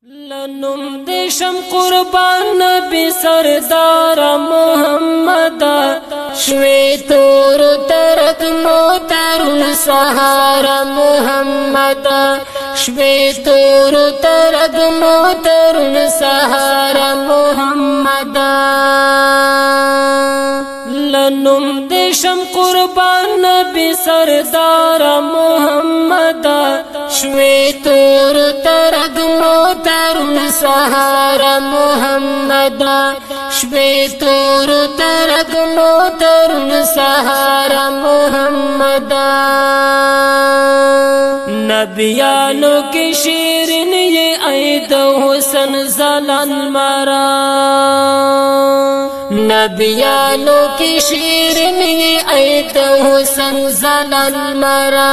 لنم دیشم قربان نبی سردار محمد شوی تور ترک موترون سهار محمد شوی تور ترک موترون سهار محمد لنم دیشم قربان نبی سردار محمد شوی تور ترک موترون سهار محمد شوی تور ترک موترون سهار محمد نبیانو کی شیرین یہ عید حسن زلال مرا نبیانو کی شیرین یہ عید حسن زلال مرا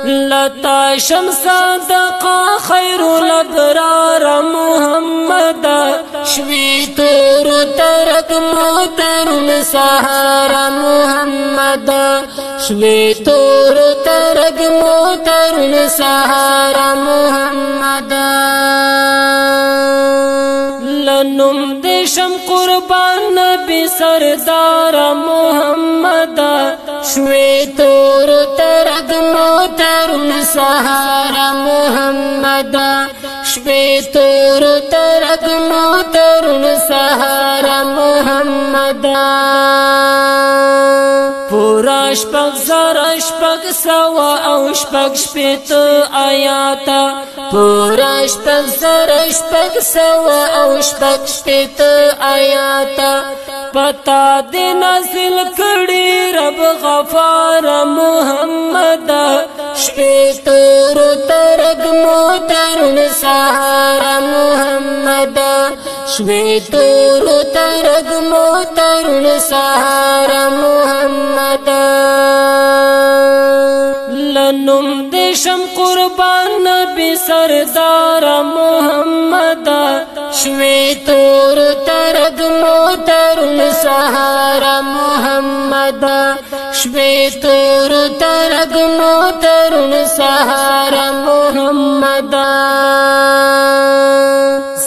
لتا شمس دقا خیر الابرار محمد شوی تور ترک موترون سهار محمد شوی تور ترک موترون سهار محمد لنم دیشم قربان نبی سردار محمد شوی تور ترک موترون سهار محمد شوی تور ترک موترون سهار محمد پورا شپږ زره شپږ سوه او شپږ شپېته آیاته پورا شپږ زره شپږ سوه او شپږ شپېته آیاته پتا دې نازل کړي رب غفار محمد شپې تور ترک موترون سهار محمد شپې تور ترک موترون سهار محمد لنم دیشم قربان نبی سردار محمد شوی تور ترک موترون سهار محمد شوی تور ترک موترون سهار محمد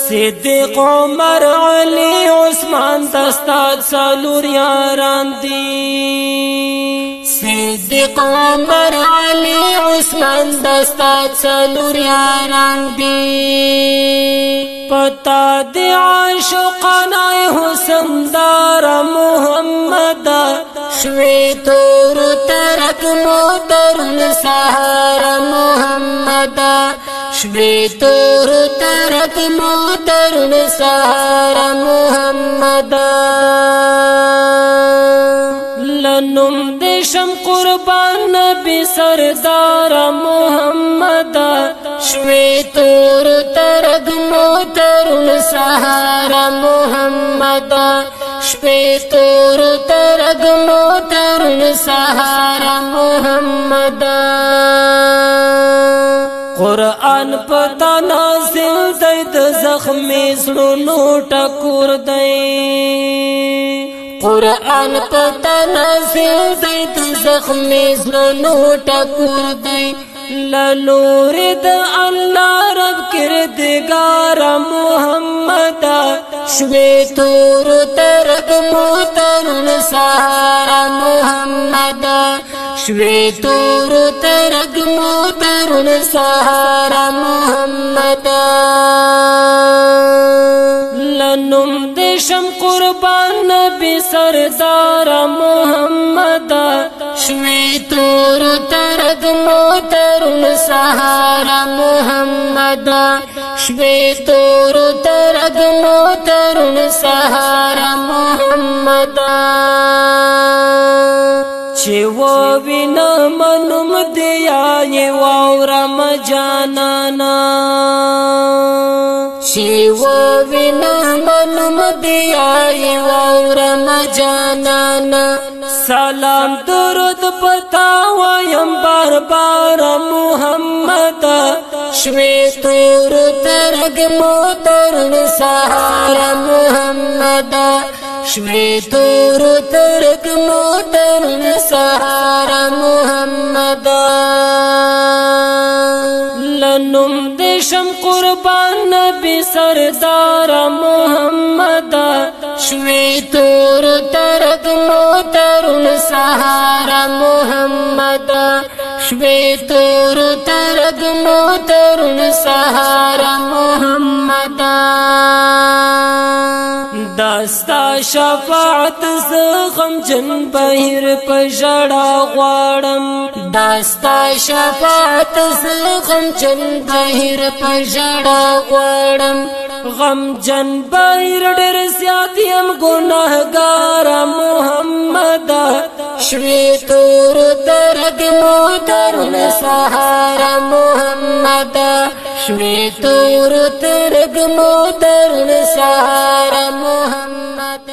صدیق عمر علی عثمان دستات سالور یاران دی صدیق عمر علی عثمان دستات سالور یاران دی پتا دی عاشقانہ حسن دار محمد شوی تور ترک موترون سهار محمد شوی تور ترک موترون سهار محمد لنم دیشم قربان نبی سردار محمد شوی تور ترک موترون سهار محمد شوی تور ترک موترون سهار محمد قرآن پتا نازل دی د زخمی زړونو ټکور دی قرآن پتا نازل دی د زخمی زړونو ټکور دی لنور د الله رب کردگار محمد شوی تور ترک موترون سهار محمد شوی تور ترک موترون سهار محمد لنم دیشم قربان نبی سردار محمد شوی تور ترک موترون سهار محمد شوی تور ترک موترون سهار محمد چه و وینا منم دیا یہ واورم جانانا چه و وینا منم دیا یہ واورم جانانا سلام درود پتا ویم بار بار محمد شوی تور ترک موترون سهار محمد شوی تور ترک موترون سهار محمد لنم دشم قربان نبی سردار محمد شوی تور ترک موترون سهارا محمد شوی تور ترک موترون سهارا محمد داستا شفاعت زغم جن بهر پژړا غواړم داستا شفاعت زغم جن بهر پژړا غواړم غم جن بهر ډېر زیات یم ګناهګار محمد شوی تور ترک موترون سهارا محمد شوی تور ترک موترون سهارا محمد